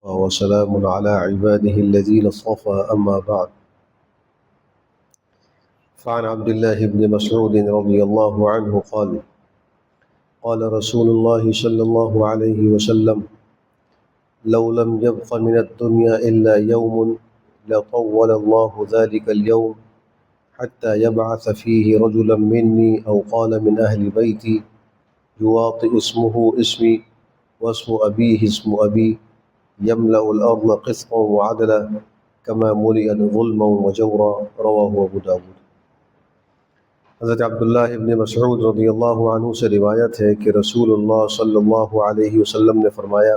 وسلام على عباده الذين اصطفى أما بعد. فعن عبد الله بن مسعود رضي الله عنه قال قال رسول الله صلى الله عليه وسلم لو لم يبق من الدنيا إلا يوم لطول الله ذلك اليوم حتى يبعث فيه رجلا مني أو قال من أهل بيتي يواطئ اسمه اسمي واسم أبيه اسم أبي يملأ الأرض قسطا وعدلا كما ملئت ظلما وجورا. رواه ابو داود. حضرت عبداللہ ابن مسعود رضی اللہ عنہ سے روایت ہے کہ رسول اللہ صلی اللہ علیہ وسلم نے فرمایا،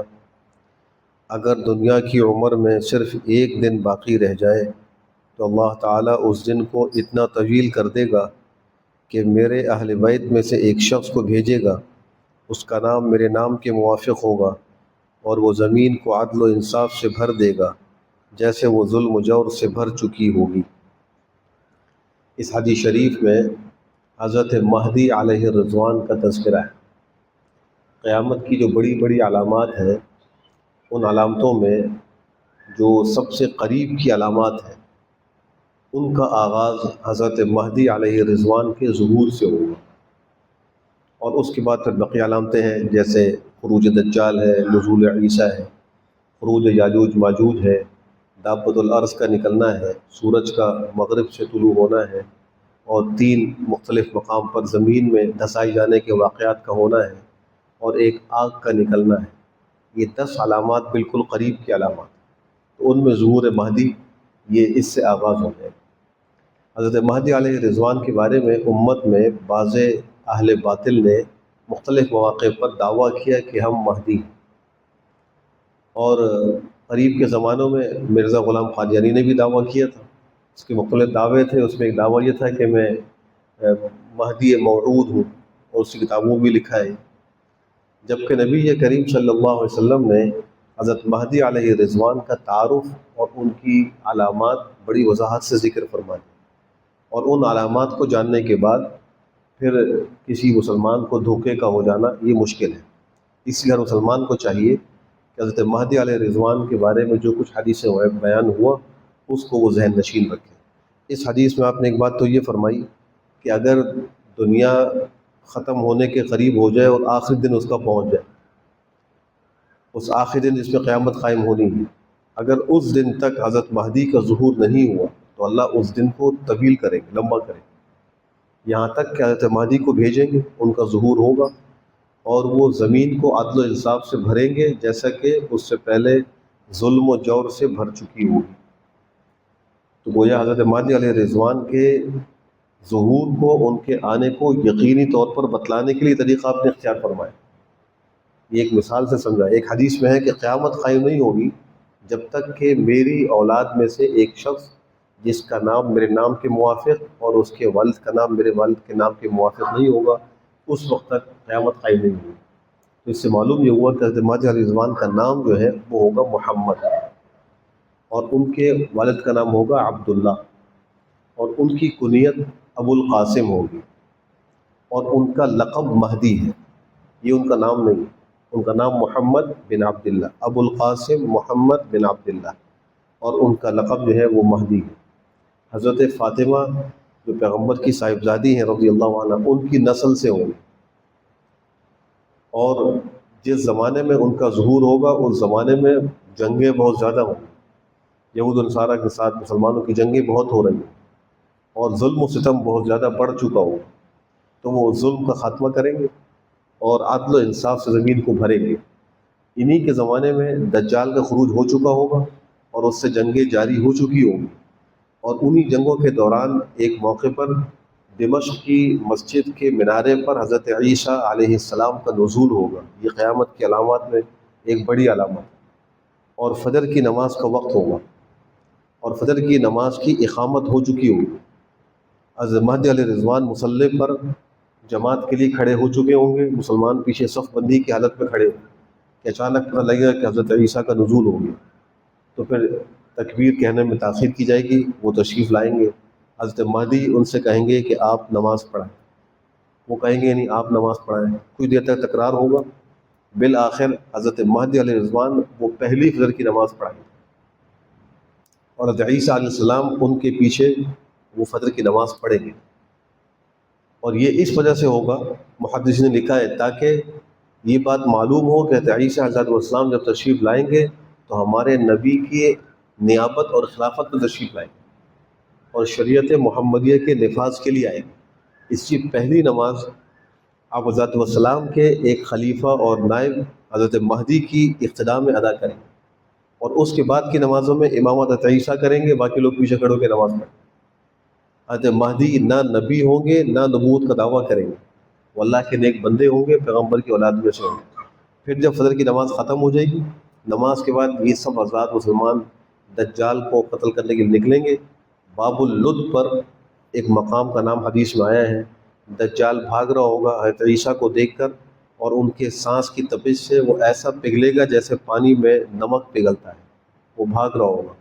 اگر دنیا کی عمر میں صرف ایک دن باقی رہ جائے تو اللہ تعالیٰ اس دن کو اتنا طویل کر دے گا کہ میرے اہل بیت میں سے ایک شخص کو بھیجے گا، اس کا نام میرے نام کے موافق ہوگا اور وہ زمین کو عدل و انصاف سے بھر دے گا جیسے وہ ظلم و جور سے بھر چکی ہوگی۔ اس حدیث شریف میں حضرت مہدی علیہ الرضوان کا تذکرہ ہے۔ قیامت کی جو بڑی بڑی علامات ہیں، ان علامتوں میں جو سب سے قریب کی علامات ہیں ان کا آغاز حضرت مہدی علیہ الرضوان کے ظہور سے ہوگا، اور اس کے بعد پھر بقیہ علامتیں ہیں جیسے خروج دجال ہے، نزول عیسیٰ ہے، خروج یاجوج ماجوج ہے، دابۃ الارض کا نکلنا ہے، سورج کا مغرب سے طلوع ہونا ہے، اور 3 مختلف مقام پر زمین میں دھسائی جانے کے واقعات کا ہونا ہے، اور ایک آگ کا نکلنا ہے۔ یہ 10 علامات بالکل قریب کی علامات، تو ان میں ظہور مہدی یہ اس سے آغاز ہو جائے۔ حضرت مہدی علیہ رضوان کے بارے میں امت میں بعض اہل باطل نے مختلف مواقع پر دعویٰ کیا کہ ہم مہدی ہیں، اور قریب کے زمانوں میں مرزا غلام قادیانی نے بھی دعویٰ کیا تھا۔ اس کے مختلف دعوے تھے، اس میں ایک دعویٰ یہ تھا کہ میں مہدی موعود ہوں، اور اس کی کتابوں بھی لکھا ہے۔ جبکہ نبی کریم صلی اللہ علیہ وسلم نے حضرت مہدی علیہ رضوان کا تعارف اور ان کی علامات بڑی وضاحت سے ذکر فرما دی، اور ان علامات کو جاننے کے بعد پھر کسی مسلمان کو دھوکے کا ہو جانا یہ مشکل ہے۔ اس لیے ہر مسلمان کو چاہیے کہ حضرت مہدی علیہ رضوان کے بارے میں جو کچھ حدیث بیان ہوا اس کو وہ ذہن نشین رکھے۔ اس حدیث میں آپ نے ایک بات تو یہ فرمائی کہ اگر دنیا ختم ہونے کے قریب ہو جائے اور آخری دن اس کا پہنچ جائے، اس آخری دن جس میں قیامت قائم ہونی ہے، اگر اس دن تک حضرت مہدی کا ظہور نہیں ہوا تو اللہ اس دن کو طویل کرے گا، لمبا کرے گا، یہاں تک کہ حضرت مہدی کو بھیجیں گے، ان کا ظہور ہوگا اور وہ زمین کو عدل و انصاف سے بھریں گے جیسا کہ اس سے پہلے ظلم و جور سے بھر چکی ہوگی۔ تو گویا حضرت مہدی علیہ رضوان کے ظہور کو، ان کے آنے کو یقینی طور پر بتلانے کے لیے طریقہ آپ نے اختیار فرمایا۔ یہ ایک مثال سے سمجھا۔ ایک حدیث میں ہے کہ قیامت قائم نہیں ہوگی جب تک کہ میری اولاد میں سے ایک شخص جس کا نام میرے نام کے موافق اور اس کے والد کا نام میرے والد کے نام کے موافق نہیں ہوگا، اس وقت تک قیامت قائم نہیں ہوگی۔ تو اس سے معلوم یہ ہوا کہ حضرت مہدی علیہ رضوان کا نام جو ہے وہ ہوگا محمد، اور ان کے والد کا نام ہوگا عبداللہ، اور ان کی کنیت ابو القاسم ہوگی، اور ان کا لقب مہدی ہے۔ یہ ان کا نام نہیں، ان کا نام محمد بن عبداللہ، ابو القاسم محمد بن عبداللہ، اور ان کا لقب جو ہے وہ مہدی ہے۔ حضرت فاطمہ جو پیغمبر کی صاحبزادی ہیں رضی اللہ عنہ، ان کی نسل سے ہوں گے، اور جس زمانے میں ان کا ظہور ہوگا اس زمانے میں جنگیں بہت زیادہ ہوں گی، یہود و نصارہ کے ساتھ مسلمانوں کی جنگیں بہت ہو رہی ہیں، اور ظلم و ستم بہت زیادہ بڑھ چکا ہوگا، تو وہ ظلم کا خاتمہ کریں گے اور عدل و انصاف سے زمین کو بھریں گے۔ انہی کے زمانے میں دجال کا خروج ہو چکا ہوگا اور اس سے جنگیں جاری ہو چکی ہوں گی، اور انہی جنگوں کے دوران ایک موقع پر دمشق کی مسجد کے مینارے پر حضرت عیسیٰ علیہ السلام کا نزول ہوگا۔ یہ قیامت کی علامات میں ایک بڑی علامت، اور فجر کی نماز کا وقت ہوگا، اور فجر کی نماز کی اقامت ہو چکی ہوگی۔ حضرت مہدی علیہ رضوان مصلی پر جماعت کے لیے کھڑے ہو چکے ہوں گے، مسلمان پیچھے صف بندی کی حالت میں کھڑے ہوں، کہ اچانک پتہ لگے گا کہ حضرت عیسیٰ کا نزول ہو گیا، تو پھر تکبیر کہنے میں تاخیر کی جائے گی، وہ تشریف لائیں گے۔ حضرت مہدی ان سے کہیں گے کہ آپ نماز پڑھائیں، وہ کہیں گے نہیں آپ نماز پڑھائیں۔ کچھ دیر تک تکرار ہوگا، بالآخر حضرت مہدی علیہ الرضوان وہ پہلی فجر کی نماز پڑھائیں گے، اور حضرت عیسیٰ علیہ السلام ان کے پیچھے وہ فجر کی نماز پڑھیں گے۔ اور یہ اس وجہ سے ہوگا، محدثین نے لکھا ہے، تاکہ یہ بات معلوم ہو کہ حضرت عیسیٰ علیہ السلام جب تشریف لائیں گے تو ہمارے نبی کی نیابت اور خلافت میں تشریف لائیں گے اور شریعت محمدیہ کے نفاذ کے لیے آئیں گے۔ اس کی پہلی نماز آپ حضرت والسلام کے ایک خلیفہ اور نائب حضرت مہدی کی اقتداء میں ادا کریں گے، اور اس کے بعد کی نمازوں میں امامت حضرت عیسیٰ کریں گے، باقی لوگ پیچھے کھڑے ہو کے نماز پڑھیں گے۔ حضرت مہدی نہ نبی ہوں گے نہ نبوت کا دعویٰ کریں گے، وہ اللہ کے نیک بندے ہوں گے، پیغمبر کی اولاد میں سے ہوں گے۔ پھر جب فجر کی نماز ختم ہو جائے گی، نماز کے بعد یہ سب حضرات مسلمان دجال کو قتل کرنے کے لیے نکلیں گے۔ باب اللد پر ایک مقام کا نام حدیث میں آیا ہے، دجال بھاگ رہا ہوگا حضرت عیسیٰ کو دیکھ کر، اور ان کے سانس کی تپش سے وہ ایسا پگھلے گا جیسے پانی میں نمک پگھلتا ہے، وہ بھاگ رہا ہوگا،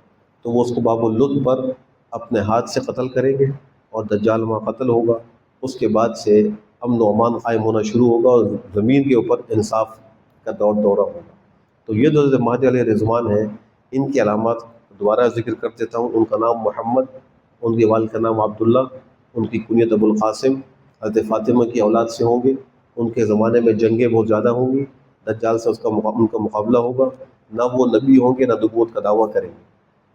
تو وہ اس کو باب اللد پر اپنے ہاتھ سے قتل کریں گے اور دجال وہاں قتل ہوگا۔ اس کے بعد سے امن و امان قائم ہونا شروع ہوگا اور زمین کے اوپر انصاف کا دورہ ہوگا۔ تو یہ جو حضرت مہدی علیہ الرضوان ہیں، ان کی علامات دوبارہ ذکر کر دیتا ہوں۔ ان کا نام محمد، ان کے والد کا نام عبداللہ، ان کی کنیت ابو القاسم، حضرت فاطمہ کی اولاد سے ہوں گے۔ ان کے زمانے میں جنگیں بہت زیادہ ہوں گی، دجال سے ان کا مقابلہ ہوگا، نہ وہ نبی ہوں گے نہ نبوت کا دعویٰ کریں گے،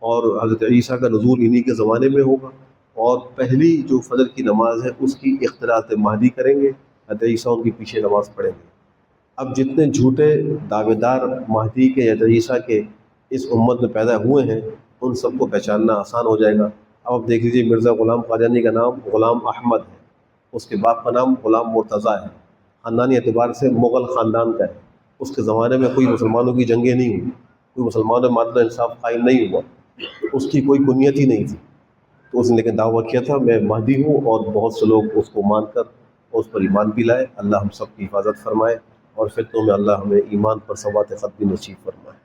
اور حضرت عیسیٰ کا نزول انہی کے زمانے میں ہوگا، اور پہلی جو فجر کی نماز ہے اس کی اختراع مہدی کریں گے، حضرت عیسیٰ ان کے پیچھے نماز پڑھیں گے۔ اب جتنے جھوٹے دعوے دار مہدی کے یا حضرت عیسیٰ کے اس امت میں پیدا ہوئے ہیں، ان سب کو پہچاننا آسان ہو جائے گا۔ اب آپ دیکھ لیجیے، مرزا غلام قادیانی کا نام غلام احمد ہے، اس کے باپ کا نام غلام مرتضیٰ ہے، خاندانی اعتبار سے مغل خاندان کا ہے۔ اس کے زمانے میں کوئی مسلمانوں کی جنگیں نہیں ہوئی، کوئی مسلمانوں میں عدل و انصاف قائم نہیں ہوا، اس کی کوئی کنیت ہی نہیں تھی، تو اس نے لیکن دعویٰ کیا تھا میں مہدی ہوں، اور بہت سے لوگ اس کو مان کر اس پر ایمان بھی لائے۔ اللہ ہم سب کی حفاظت فرمائے، اور فتنوں میں اللہ ہمیں ایمان پر ثبات قدمی نصیب فرمائے۔